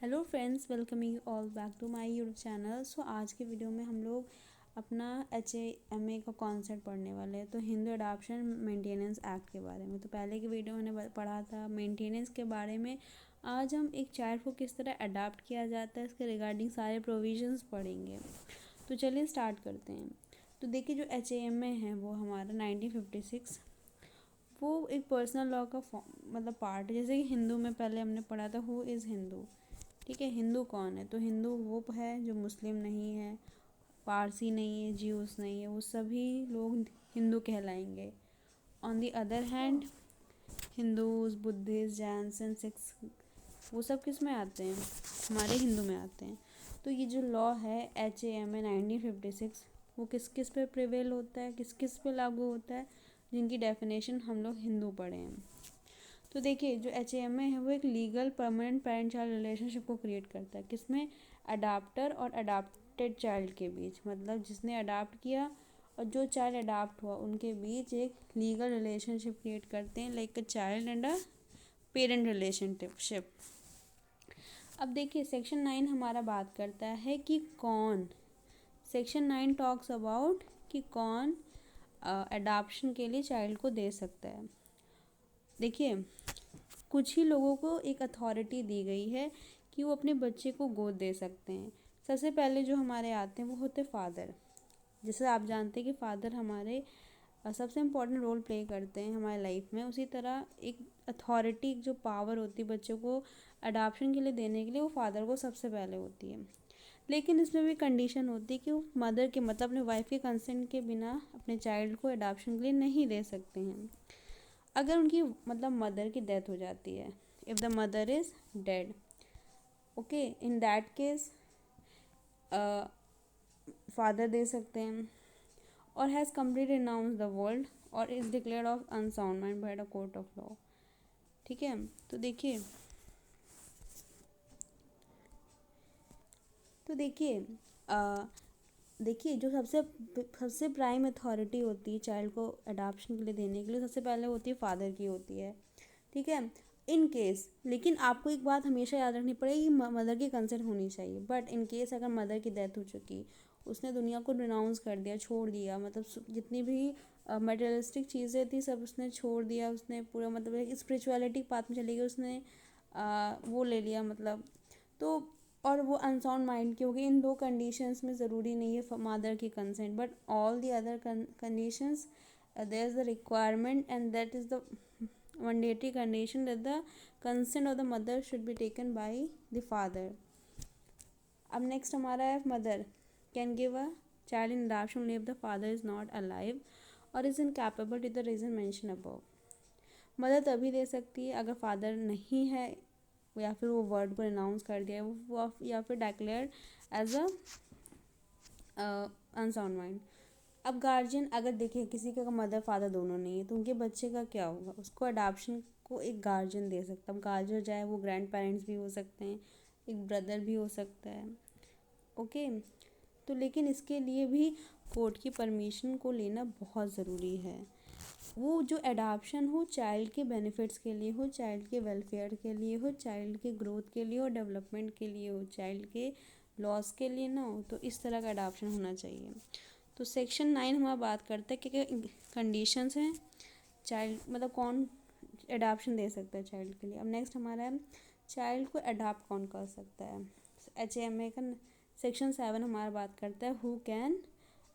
Hello friends, welcome you all back to my YouTube channel. So आज के video में हम लोग अपना HAMA का कॉन्सेप्ट पढ़ने वाले हैं। तो हिंदू अडॉप्शन मेंटेनेंस एक्ट के बारे में। तो पहले की वीडियो मैंने पढ़ा था मेंटेनेंस के बारे में। आज हम एक चाइल्ड को किस तरह अडॉप्ट किया जाता है इसके रिगार्डिंग सारे प्रोविजंस पढ़ेंगे। तो चलिए स्टार्ट करते हैं। तो देखिए, जो HAMA है वो हमारा 1956 वो एक पर्सनल लॉ का मतलब पार्ट है। जैसे कि हिंदू में पहले हमने पढ़ा था हु इज़ हिंदू। ठीक है, हिंदू कौन है? तो हिंदू वो है जो मुस्लिम नहीं है, पारसी नहीं है, ज्यूस नहीं है, वो सभी लोग हिंदू कहलाएंगे। On the other hand Hindus, Buddhist, Jains and Sikhs वो सब किस में आते हैं? हमारे हिंदू में आते हैं। तो ये जो लॉ है HAMA 1956 वो किस किस पे प्रिवेल होता है, किस किस पे लागू होता है, जिनकी डेफिनेशन हम लोग हिंदू पढ़े हैं। तो देखिए, जो HAMA है वो एक legal permanent parent child relationship को क्रिएट करता है। किसमें? अडाप्टर और अडाप्टेड चाइल्ड के बीच, मतलब जिसने अडाप्ट किया और जो चाइल्ड अडाप्ट हुआ उनके बीच एक लीगल रिलेशनशिप क्रिएट करते हैं, like a child and a parent relationship. अब देखिए, सेक्शन 9 हमारा बात करता है कि कौन, सेक्शन 9 टॉक्स अबाउट कि कौन अडाप्शन के लिए चाइल्ड को दे सकता है। देखिए, कुछ ही लोगों को एक अथॉरिटी दी गई है कि वो अपने बच्चे को गोद दे सकते हैं। सबसे पहले जो हमारे आते हैं वो होते फादर। जैसे आप जानते हैं कि फादर हमारे सबसे इम्पोर्टेंट रोल प्ले करते हैं हमारे लाइफ में, उसी तरह एक अथॉरिटी, जो पावर होती है बच्चों को अडॉप्शन के लिए देने के लिए, वो फादर को सबसे पहले होती है। लेकिन इसमें भी कंडीशन होती है कि वो मदर के मतलब अपने वाइफ के कंसेंट के बिना अपने चाइल्ड को अडॉप्शन के लिए नहीं दे सकते हैं। अगर उनकी मतलब मदर की डेथ हो जाती है, if the mother is dead, okay, in that case father दे सकते हैं। और has complete renounce the world और is declared of unsound mind by the court of law. ठीक है, तो देखिए, तो देखिए देखिए जो सबसे सबसे प्राइम अथॉरिटी होती है चाइल्ड को अडॉप्शन के लिए देने के लिए, सबसे पहले होती है फादर की होती है। ठीक है, इन केस, लेकिन आपको एक बात हमेशा याद रखनी पड़ेगी, मदर की कंसेंट होनी चाहिए। बट इन केस अगर मदर की डेथ हो चुकी, उसने दुनिया को रिनाउंस कर दिया, छोड़ दिया, मतलब जितनी भी मटेरियलिस्टिक चीज़ें थी सब उसने छोड़ दिया, उसने पूरा मतलब स्पिरिचुअलिटी पाथ में चली गई, उसने वो ले लिया मतलब, तो और वो अनसाउंड माइंड की होगी। इन दो कंडीशंस में ज़रूरी नहीं है मदर की consent, but all the other conditions there is the requirement and that is the mandatory condition that the consent of the mother should be taken by the father. अब next हमारा है mother can give a child in adoption if the father is not alive or is incapable to the reason mentioned above. Mother तभी दे सकती है अगर father नहीं है, या फिर वो वर्ड को अनाउंस कर दिया है वो, या फिर declared as a unsound mind. अब गार्जियन, अगर देखिए किसी का मदर फादर दोनों नहीं है तो उनके बच्चे का क्या होगा? उसको अडॉप्शन को एक गार्जियन दे सकता है। अब गार्जियन चाहे वो ग्रैंड पेरेंट्स भी हो सकते हैं, एक ब्रदर भी हो सकता है, ओके। तो लेकिन इसके लिए भी कोर्ट की परमिशन को लेना बहुत ज़रूरी है। वो जो अडॉप्शन हो चाइल्ड के बेनिफिट्स के लिए हो, चाइल्ड के वेलफेयर के लिए हो, चाइल्ड के ग्रोथ के लिए हो, डेवलपमेंट के लिए हो, चाइल्ड के लॉस के लिए ना हो, तो इस तरह का अडॉप्शन होना चाहिए। तो सेक्शन 9 हमारा बात करता है कि कंडीशंस हैं चाइल्ड मतलब कौन अडॉप्शन दे सकता है चाइल्ड के लिए। अब नेक्स्ट हमारा है चाइल्ड को अडॉप्ट कौन कर सकता है। HAMA का सेक्शन 7 हमारा बात करता है who can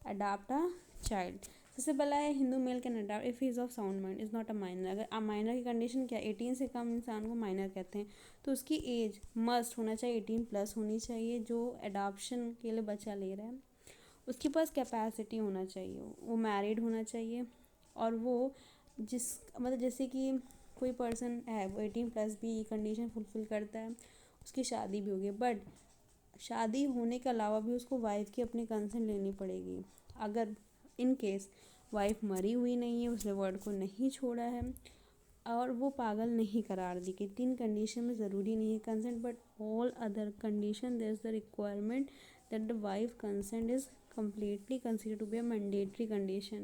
adopt a child. सबसे पहला है Hindu mail can adopt if he is of sound mind is not a minor. अगर माइनर की कंडीशन क्या, 18 से कम इंसान को माइनर कहते हैं। तो उसकी एज मस्ट होना चाहिए 18+ होनी चाहिए, जो अडॉप्शन के लिए बच्चा ले रहा है। उसके पास कैपेसिटी होना चाहिए, वो मैरिड होना चाहिए, और वो जिस मतलब जैसे कि कोई पर्सन है वो 18+ भी ये कंडीशन फुलफ़िल करता है, उसकी शादी भी होगी। बट शादी होने के अलावा भी उसको वाइफ की अपनी कंसेंट लेनी पड़ेगी। अगर इन केस वाइफ मरी हुई नहीं है, उसने वर्ड को नहीं छोड़ा है, और वो पागल नहीं करार दी गई, 3 कंडीशन में ज़रूरी नहीं है consent, but all other condition there is the requirement that the wife consent is completely considered to be a mandatory condition.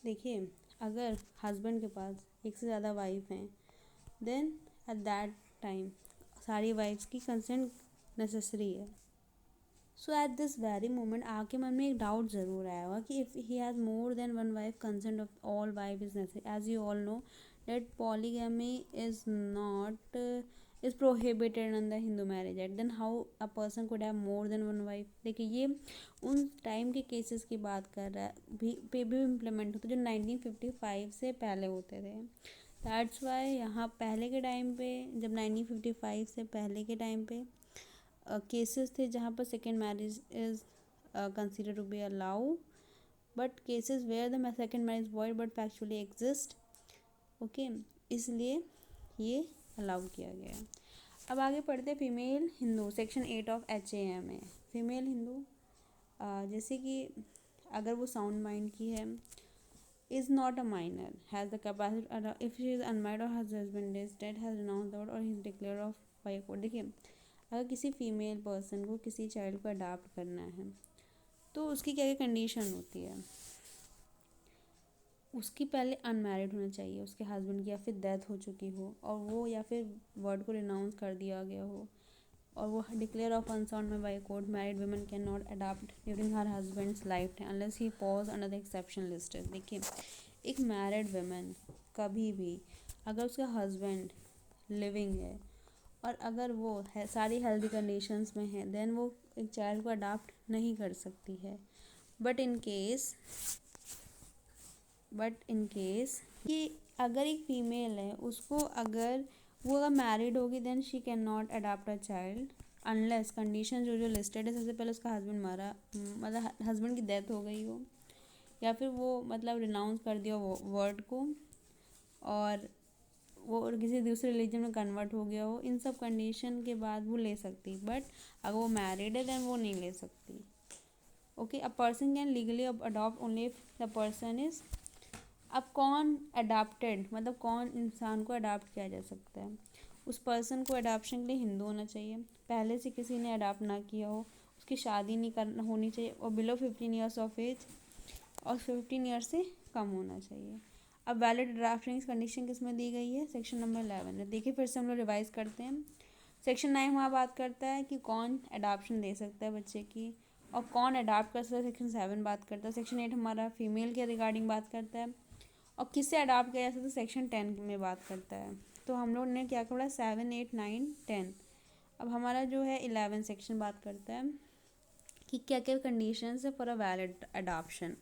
देखिए, अगर हस्बैंड के पास एक से ज़्यादा वाइफ हैं देन एट दैट टाइम सारी वाइफ्स की कंसेंट नेसेसरी है। So at this very moment आपके मन में एक डाउट ज़रूर आया होगा कि if he has more than one wife consent of all wife is necessary, as you all know that polygamy is not is prohibited in the Hindu marriage act, then how a person could have more than one wife। देखिए ये उन time के cases की बात कर रहा है भी इम्प्लीमेंट होते जो 1955 से पहले होते थे। दैट्स वाई यहाँ पहले के टाइम पे, जब 1955 से पहले के टाइम पे केसेस थे जहाँ पर second marriage is consider to be allow, but cases where the second marriage void but factually exist, okay, इसलिए ये अलाउ किया गया है। अब आगे पढ़ते female Hindu, section 8 of HAMA। Female Hindu जैसे कि अगर वो साउंड माइंड की है, is not a minor, has the capacity, if she is unmarried और her husband is dead, has renounced the और he is declare of by court. देखिए अगर किसी फीमेल पर्सन को किसी चाइल्ड को अडॉप्ट करना है तो उसकी क्या क्या कंडीशन होती है, उसकी पहले अनमैरिड होना चाहिए, उसके हस्बैंड की या फिर डेथ हो चुकी हो और वो या फिर वर्ड को रिनाउंस कर दिया गया हो, और वो डिक्लेयर ऑफ अनसाउंड में by court, married women can not adopt during her husband's life time unless he pause under the exception listed. देखिए एक मैरिड वुमेन कभी भी अगर उसका हस्बैंड लिविंग है और अगर वो है सारी हेल्दी कंडीशंस में है, देन वो एक चाइल्ड को अडॉप्ट नहीं कर सकती है। बट इन केस कि अगर एक फीमेल है उसको अगर वो अगर मैरिड होगी then she can not adopt a child unless condition जो लिस्टेड है, सबसे पहले उसका हस्बैंड मारा, मतलब हस्बैंड की डेथ हो गई हो, या फिर वो मतलब रिनाउंस कर दिया वर्ड को और वो और किसी दूसरे रिलीजन में कन्वर्ट हो गया हो, इन सब कंडीशन के बाद वो ले सकती। बट अगर वो मैरिड है देन वो नहीं ले सकती। Okay, a person can legally adopt only if the person is, अब कौन अडाप्टेड मतलब कौन इंसान को अडाप्ट किया जा सकता है, उस पर्सन को अडाप्शन के लिए हिंदू होना चाहिए, पहले से किसी ने अडाप्ट ना किया हो, उसकी शादी नहीं करना होनी चाहिए और बिलो 15 ईयर्स ऑफ एज और 15 ईयर्स से कम होना चाहिए। अब वैलिड अडॉप्शन कंडीशन किस में दी गई है, सेक्शन नंबर 11 में। देखिए फिर से हम लोग रिवाइज करते हैं। सेक्शन 9 वहाँ बात करता है कि कौन अडॉप्शन दे सकता है बच्चे की और कौन अडॉप्ट कर सकता है, सेक्शन 7 बात करता है। सेक्शन 8 हमारा फीमेल के रिगार्डिंग बात करता है और किससे अडॉप्ट किया जा सकता है सेक्शन 10 में बात करता है। तो हम लोग ने क्या पढ़ा, 7, 8, 9, 10। अब हमारा जो है 11 सेक्शन बात करता है कि क्या क्या कंडीशंस है फॉर अ वैलिड अडॉप्शन।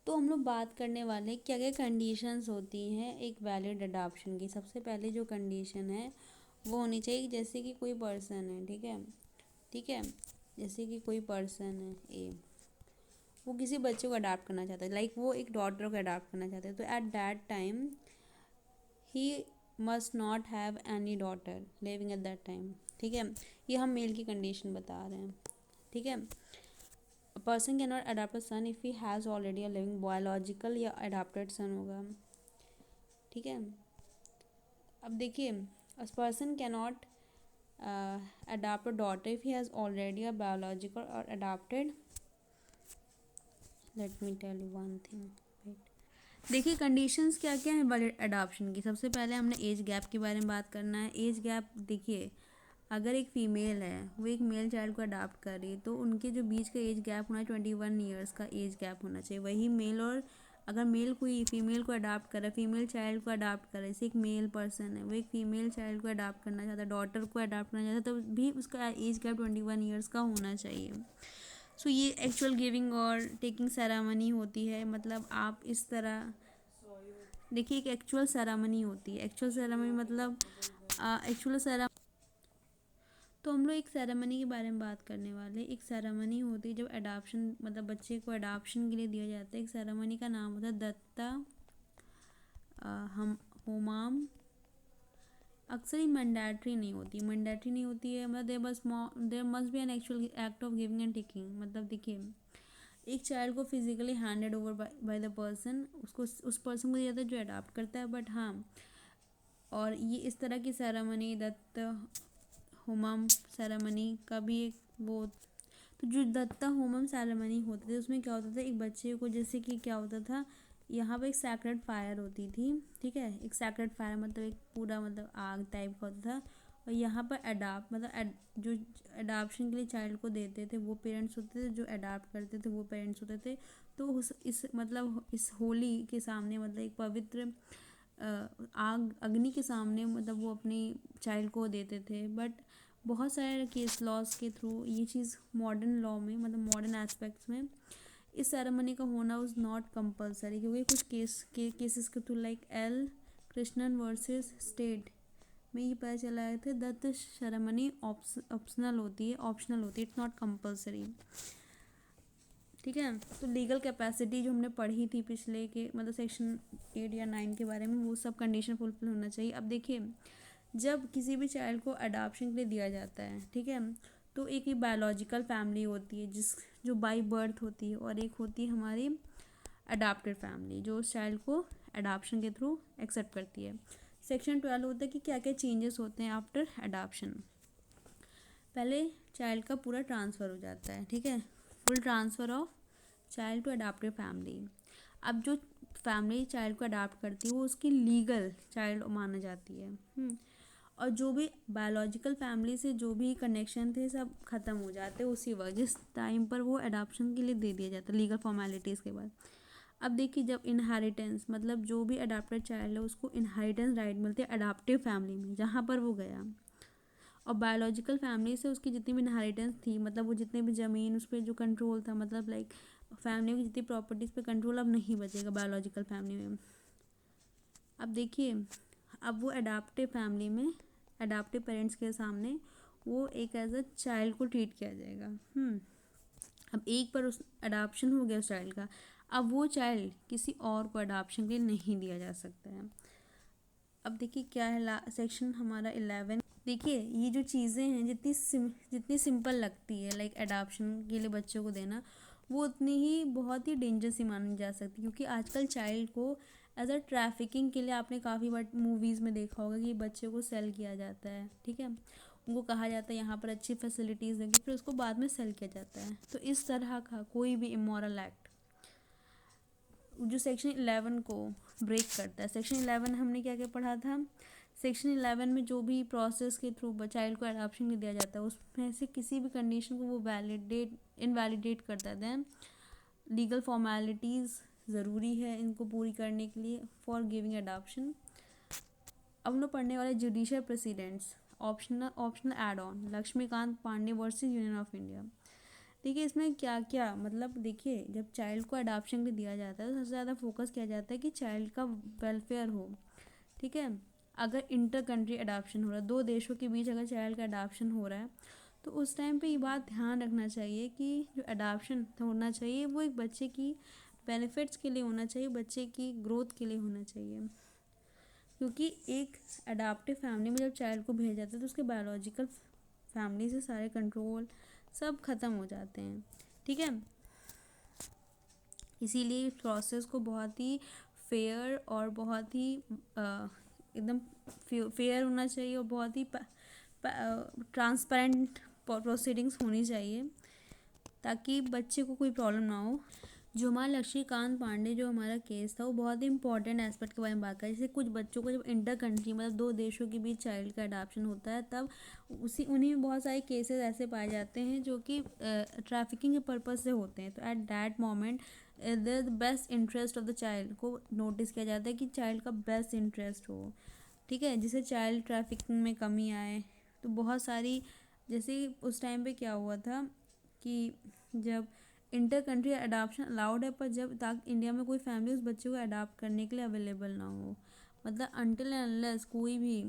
तो हम लोग बात करने वाले क्या क्या कंडीशंस होती हैं एक वैलिड अडॉप्शन की। सबसे पहले जो कंडीशन है वो होनी चाहिए जैसे कि कोई पर्सन है, ठीक है, जैसे कि कोई पर्सन है ए, वो किसी बच्चे को अडॉप्ट करना चाहता है, लाइक वो एक डॉटर को अडॉप्ट करना चाहते हैं, तो eight that time he must not have any daughter living at that time. ठीक है, ये हम मेल की कंडीशन बता रहे हैं। ठीक है, a person can not adopt a son if he has already a living biological या अडॉप्टेड सन होगा। ठीक है, अब देखिए a person can not adopt a daughter if he has already a biological और adopted. Let me tell you one thing, wait. देखिए conditions क्या क्या हैं वैलिड अडॉप्शन की। सबसे पहले हमने एज गैप के बारे में बात करना है। एज गैप देखिए अगर एक फ़ीमेल है वो एक मेल चाइल्ड को अडॉप्ट कर रही है तो उनके जो बीच का एज गैप होना है 21 ईयर्स का एज गैप होना चाहिए। वही मेल, और अगर मेल कोई फीमेल को अडॉप्ट कर रहा है, फीमेल चाइल्ड को अडॉप्ट कर रहा है, जैसे एक मेल पर्सन है वो एक फीमेल चाइल्ड को अडॉप्ट करना चाहता है, डॉटर को अडॉप्ट करना चाहता है, तो भी उसका एज गैप 21 ईयर्स का होना चाहिए। सो ये एक्चुअल गिविंग और टेकिंग सेरेमनी होती है, मतलब आप इस तरह देखिए एक एक्चुअल सेरेमनी होती है। एक्चुअल सेरेमनी मतलब तो हम लोग एक सेरेमनी के बारे में बात करने वाले। एक सेरेमनी होती है जब अडॉप्शन मतलब बच्चे को अडॉप्शन के लिए दिया जाता है। एक सेरेमनी का नाम होता है दत्ता हम होमाम। अक्सर ही मैंडेटरी नहीं होती है, मतलब there must be an actual act of giving and taking. मतलब देखिए एक चाइल्ड को physically handed over by the person, उसको उस पर्सन को दिया जाता है जो अडॉप्ट करता है। बट हाँ, और ये इस तरह की सेरेमनी दत्त होमम सेरेमनी का भी एक वो, तो जो दत्ता होमम सेरेमनी होती थी उसमें क्या होता था, एक बच्चे को जैसे कि क्या होता था यहाँ पे एक सैक्रेड फायर होती थी, ठीक है, एक सैक्रेड फायर मतलब एक पूरा मतलब आग टाइप का होता था। और यहाँ पर अडाप्ट मतलब जो अडाप्शन के लिए चाइल्ड को देते थे वो पेरेंट्स होते थे, जो अडाप्ट करते थे वो पेरेंट्स होते थे। तो इस मतलब इस होली के सामने मतलब एक पवित्र आग अग्नि के सामने मतलब वो अपनी चाइल्ड को देते थे। बट बहुत सारे केस लॉज के थ्रू ये चीज़ मॉडर्न लॉ में मतलब मॉडर्न एस्पेक्ट्स में इस सेरेमनी का होना वाज नॉट कंपलसरी, क्योंकि कुछ केसेस के through like L Krishnan versus state में ये पता चला है था दैट द सेरेमनी ऑप्शनल होती है, इट्स नॉट कंपलसरी। ठीक है, तो लीगल कैपेसिटी जो हमने पढ़ी थी पिछले के मतलब सेक्शन 8 या 9 के बारे में, वो सब कंडीशन फुलफिल होना चाहिए। अब देखिए, जब किसी भी चाइल्ड को अडॉप्शन के लिए दिया जाता है, ठीक है, तो एक ही बायोलॉजिकल फैमिली होती है जिस जो बाई बर्थ होती है, और एक होती है हमारी अडाप्टेड फैमिली जो उस चाइल्ड को अडॉप्शन के थ्रू एक्सेप्ट करती है। सेक्शन 12 होता है कि क्या क्या चेंजेस होते हैं आफ्टर अडॉप्शन। पहले चाइल्ड का पूरा ट्रांसफ़र हो जाता है, ठीक है, full transfer of child to adopted family. अब जो फैमिली चाइल्ड को अडॉप्ट करती है वो उसकी लीगल चाइल्ड माना जाती है। और जो भी बायोलॉजिकल फैमिली से जो भी कनेक्शन थे सब ख़त्म हो जाते हैं उसी वक्त जिस टाइम पर वो अडॉप्शन के लिए दे दिया जाता है लीगल फॉर्मेलिटीज़ के बाद। अब देखिए, जब इनहेरिटेंस मतलब जो भी अडॉप्टेड चाइल्ड है उसको इनहेरिटेंस राइट मिलते हैं अडॉप्टिव फैमिली में जहाँ पर वो गया। और बायोलॉजिकल फैमिली से उसकी जितनी भी इनहेरिटेंस थी मतलब वो जितने भी ज़मीन उस पर जो कंट्रोल था मतलब लाइक फैमिली की जितनी प्रॉपर्टीज़ पे कंट्रोल अब नहीं बचेगा बायोलॉजिकल फैमिली में। अब देखिए, अब वो अडॉप्टिव फैमिली में अडॉप्टिव पेरेंट्स के सामने वो एक एज अ चाइल्ड को ट्रीट किया जाएगा। अब एक बार उस अडॉप्शन हो गया उस चाइल्ड का, अब वो चाइल्ड किसी और को अडॉप्शन के लिए नहीं दिया जा सकता है। अब देखिए क्या है सेक्शन हमारा 11। देखिए, ये जो चीज़ें हैं जितनी सिंपल लगती है लाइक अडॉप्शन के लिए बच्चों को देना, वो उतनी ही बहुत ही डेंजर सी मानी जा सकती है, क्योंकि आजकल चाइल्ड को एज अ ट्रैफिकिंग के लिए आपने काफ़ी बार मूवीज़ में देखा होगा कि बच्चे को सेल किया जाता है, ठीक है, उनको कहा जाता है यहाँ पर अच्छी फैसिलिटीज़ देंगे, फिर उसको बाद में सेल किया जाता है। तो इस तरह का कोई भी इमोरल एक्ट जो सेक्शन 11 को ब्रेक करता है। सेक्शन 11 हमने क्या क्या पढ़ा था, सेक्शन 11 में जो भी प्रोसेस के थ्रू चाइल्ड को अडॉप्शन में दिया जाता है उसमें से किसी भी कंडीशन को वो इनवैलिडेट करता है। लीगल फॉर्मेलिटीज़ ज़रूरी है इनको पूरी करने के लिए फॉर गिविंग अडॉप्शन। अब हम लोग पढ़ने वाले judicial precedents optional add on Lakshmikant Pandey versus Union of India. देखिए, इसमें क्या क्या मतलब, देखिए जब चाइल्ड को अडॉप्शन के लिए दिया जाता है तो सबसे ज़्यादा फोकस किया जाता है कि चाइल्ड का वेलफेयर हो, ठीक है। अगर इंटर कंट्री अडॉप्शन हो रहा है, दो देशों के बीच अगर चाइल्ड का अडॉप्शन हो रहा है तो उस टाइम पे ये बात ध्यान रखना चाहिए कि जो अडॉप्शन होना चाहिए वो एक बच्चे की बेनिफिट्स के लिए होना चाहिए, बच्चे की ग्रोथ के लिए होना चाहिए। क्योंकि एक अडॉप्टिव फैमिली में जब चाइल्ड को भेजा जाता है तो उसके बायोलॉजिकल फैमिली से सारे कंट्रोल सब ख़त्म हो जाते हैं, ठीक है। इसीलिए प्रोसेस को बहुत ही फेयर और बहुत ही एकदम फेयर होना चाहिए और बहुत ही ट्रांसपेरेंट प्रोसीडिंग्स होनी चाहिए ताकि बच्चे को कोई प्रॉब्लम ना हो। जो हमारा लक्ष्मीकांत पांडे जो हमारा केस था वो बहुत ही इंपॉर्टेंट एस्पेक्ट के बारे में बात करें। जैसे कुछ बच्चों को जब इंटर कंट्री मतलब दो देशों के बीच चाइल्ड का अडॉप्शन होता है तब उन्हीं में बहुत सारे केसेस ऐसे पाए जाते हैं जो कि ट्रैफिकिंग के पर्पज़ से होते हैं। तो at that moment the best interest of the child को नोटिस किया जाता है कि चाइल्ड का बेस्ट इंटरेस्ट हो, ठीक है, जिससे चाइल्ड ट्रैफिकिंग में कमी आए। तो बहुत सारी जैसे उस टाइम पे क्या हुआ था कि जब इंटर कंट्री अडॉप्शन अलाउड है पर जब तक इंडिया में कोई फैमिली उस बच्चे को अडॉप्ट करने के लिए अवेलेबल ना हो, मतलब अनटिल एंड अनलेस कोई भी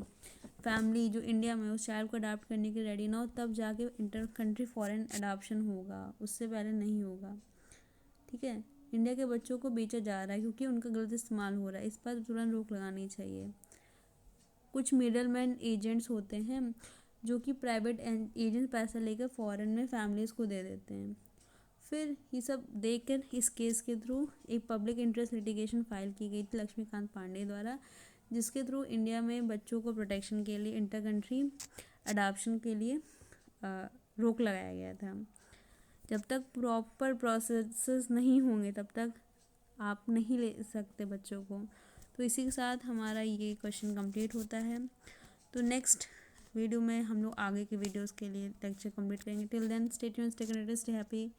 फैमिली जो इंडिया में उस चाइल्ड को अडॉप्ट करने के लिए रेडी ना हो तब जाके इंटर कंट्री फॉरेन अडॉप्शन होगा, उससे पहले नहीं होगा, ठीक है। इंडिया के बच्चों को बेचा जा रहा है क्योंकि उनका गलत इस्तेमाल हो रहा है, इस पर तुरंत रोक लगानी चाहिए। कुछ मिडल मैन एजेंट्स होते हैं जो कि प्राइवेट एजेंट पैसा लेकर फॉरेन में फैमिलीज़ को दे देते हैं। फिर ये सब देखकर इस केस के थ्रू एक पब्लिक इंटरेस्ट लिटिगेशन फाइल की गई थी लक्ष्मीकांत पांडे द्वारा, जिसके थ्रू इंडिया में बच्चों को प्रोटेक्शन के लिए इंटर कंट्री अडॉप्शन के लिए रोक लगाया गया था। जब तक प्रॉपर प्रोसेस नहीं होंगे तब तक आप नहीं ले सकते बच्चों को। तो इसी के साथ हमारा ये क्वेश्चन कंप्लीट होता है। तो नेक्स्ट वीडियो में हम लोग आगे के वीडियोस के लिए लेक्चर कंप्लीट करेंगे। Till then stay tuned, stay connected, stay happy.